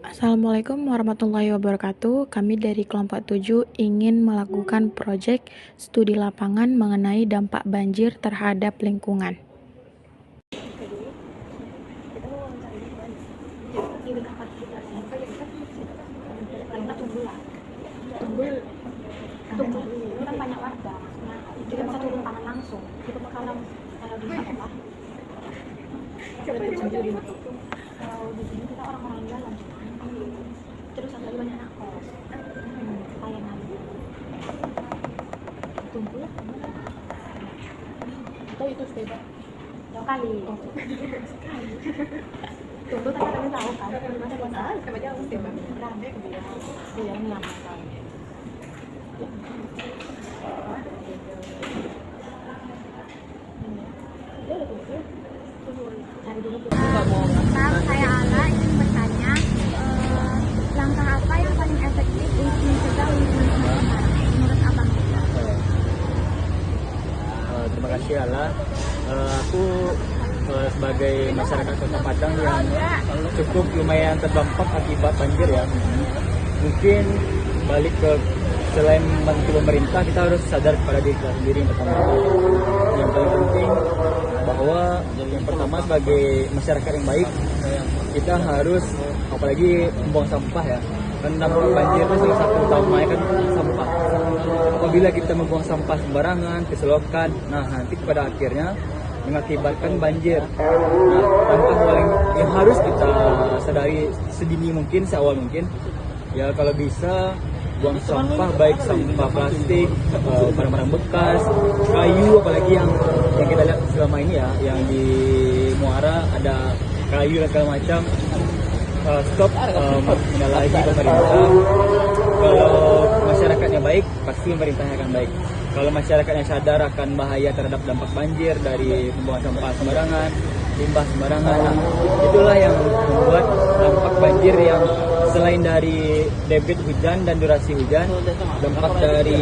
Assalamualaikum warahmatullahi wabarakatuh. Kami dari kelompok 7 ingin melakukan proyek studi lapangan mengenai dampak banjir terhadap lingkungan. Tumbuh ini kan banyak warga, kita bisa turun tangan langsung. Kita kalau di sekolah kita sendiri. Kalau di sini kita orang-orang jalan, terus ada banyak anak kos, layanan tumbuh atau itu sepeda jauh kali. Tumbuh kan kalian tahu kan, mana bisa sama jauh sepeda rame kebiasaan dia ini yang masalah. Saya Ala ingin bertanya, langkah apa yang paling efektif untuk mencegah lingkungan tercemar menurut Abang? Terima kasih Ala. Aku sebagai masyarakat Kota Padang yang cukup lumayan terdampak akibat banjir ya. Mungkin balik ke selain membantu pemerintah, kita harus sadar kepada diri kita sendiri yang pertama. Yang paling penting bahwa yang pertama sebagai masyarakat yang baik, kita harus apalagi membuang sampah ya. Kan dampak banjir itu salah satu utamanya kan sampah. Apabila kita membuang sampah sembarangan ke selokan, nah nanti pada akhirnya mengakibatkan banjir. Nah, langkah paling yang harus kita sadari sedini mungkin, seawal mungkin, ya kalau bisa buang sampah, baik sampah plastik, barang-barang bekas, kayu, apalagi yang kita lihat selama ini ya, yang di Muara ada kayu dan segala macam. Stop menyalahi pemerintah. Kalau masyarakatnya baik, pasti pemerintahnya akan baik. Kalau masyarakatnya sadar akan bahaya terhadap dampak banjir dari pembuangan sampah sembarangan, limbah sembarangan, nah, itulah yang membuat dampak banjir yang selain dari debit hujan dan durasi hujan, dampak dari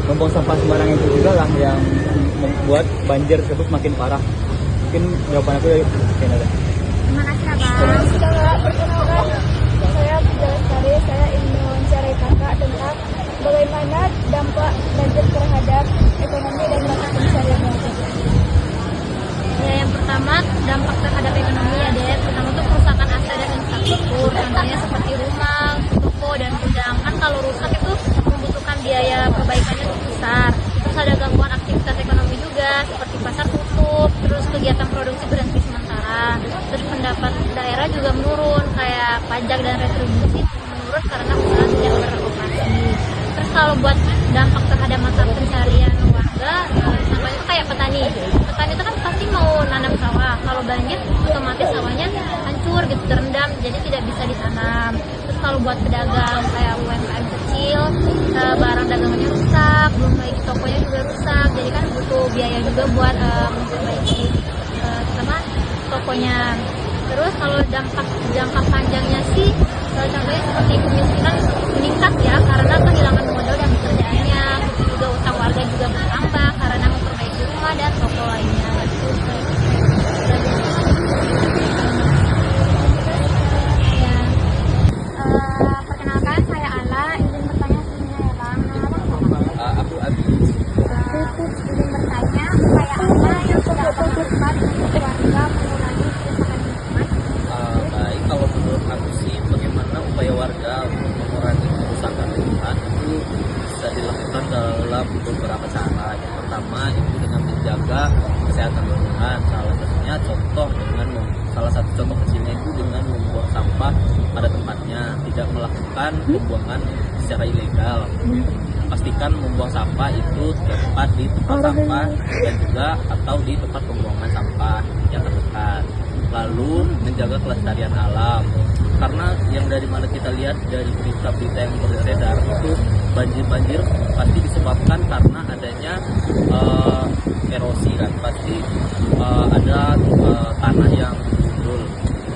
membuang sampah sembarangan itu juga lah yang membuat banjir tersebut makin parah. Mungkin jawaban aku dari Canada. Terima kasih Abang. Perkenalkan, saya Puja Lestari. Saya ingin mewawancarai kakak tentang bagaimana dampak banjir terhadap ekonomi dan mata pencarian warga. Ya, yang pertama dampak terhadap ekonomi ya Dek. Pertama tuh kerusakan aset dan infrastruktur, contohnya seperti rumah, toko dan gudang. Kan kalau rusak itu membutuhkan biaya perbaikannya cukup besar. Terus ada gangguan aktivitas ekonomi juga, seperti pasar tutup, terus kegiatan produksi berhenti sementara. Terus pendapat daerah juga menurun, kayak pajak dan retribusi menurun karena usaha tidak beroperasi. Terus kalau buat dampak terhadap mata pencarian warga, contohnya itu kayak petani. Petani itu kan pasti mau nanam sawah. Kalau banjir, otomatis sawahnya hancur gitu, terendam, jadi tidak bisa ditanam. Terus kalau buat pedagang kayak UMKM kecil, barang dagangannya rusak, belum lagi tokonya juga rusak. Jadi kan butuh biaya juga buat memperbaiki sama tokonya. Terus kalau dampak jangka panjangnya sih, contohnya seperti kemiskinan meningkat ya, karena kehilangan modal dan pekerjaannya. Juga utang warga juga bertambah karena memperbaiki rumah dan toko lainnya. Ya. Perkenalkan, saya Ala. Izin bertanya sebelumnya ya Bang. Nama Bang? Aku Abi. Izin bertanya, upaya apa yang sudah Abang lakukan untuk warga mengurangi kerusakan lingkungan? Baik, kalau menurut aku sih bagaimana upaya warga untuk mengurangi kerusakan lingkungan itu bisa dilakukan dalam beberapa cara. Yang pertama itu dengan menjaga kesehatan lingkungan. Salah satu contoh kecilnya itu dengan membuang sampah pada tempatnya, tidak melakukan pembuangan secara ilegal. Pastikan membuang sampah itu tepat di tempat sampah dan juga atau di tempat pembuangan sampah yang terdekat. Lalu menjaga kelestarian alam, karena yang dari mana kita lihat dari berita-berita yang beredar itu banjir pasti disebabkan karena adanya erosi kan, pasti ada tanah yang gundul.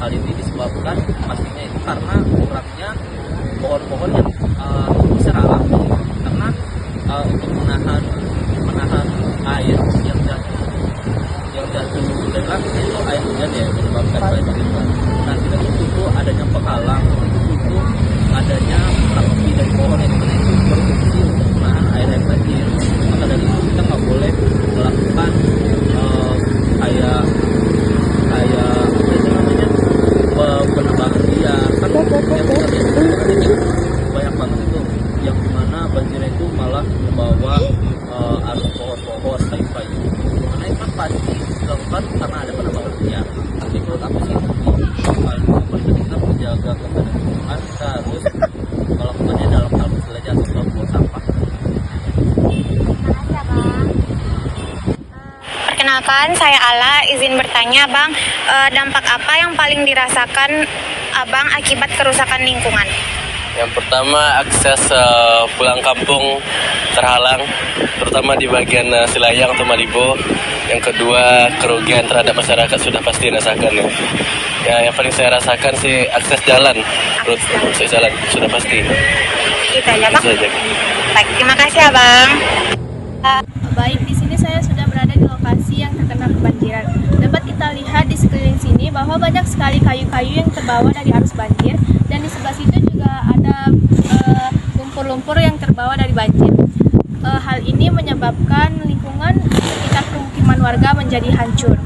Hal ini disebabkan pastinya itu karena kurangnya pohon-pohon yang secara alami, karena untuk menahan air yang jatuh deras itu air hujan ya menyebabkan banjir. Nah, tidak itu adanya penghalang Perkenalkan, saya Ala, izin bertanya Bang, dampak apa yang paling dirasakan Abang akibat kerusakan lingkungan? Yang pertama, akses pulang kampung terhalang, terutama di bagian Selayang atau Malibo. Yang kedua, kerugian terhadap masyarakat sudah pasti dirasakan ya. Ya, yang paling saya rasakan sih akses jalan, jalan sudah pasti. Itu aja Bang. Itu saja. Baik, terima kasih Abang. Baik, di sini saya sudah berada di lokasi yang terkena kebanjiran. Dapat kita lihat di sekeliling sini bahwa banyak sekali kayu-kayu yang terbawa dari arus banjir, dan di sebelah situ juga ada lumpur-lumpur yang terbawa dari banjir. Hal ini menyebabkan lingkungan sekitar permukiman warga menjadi hancur.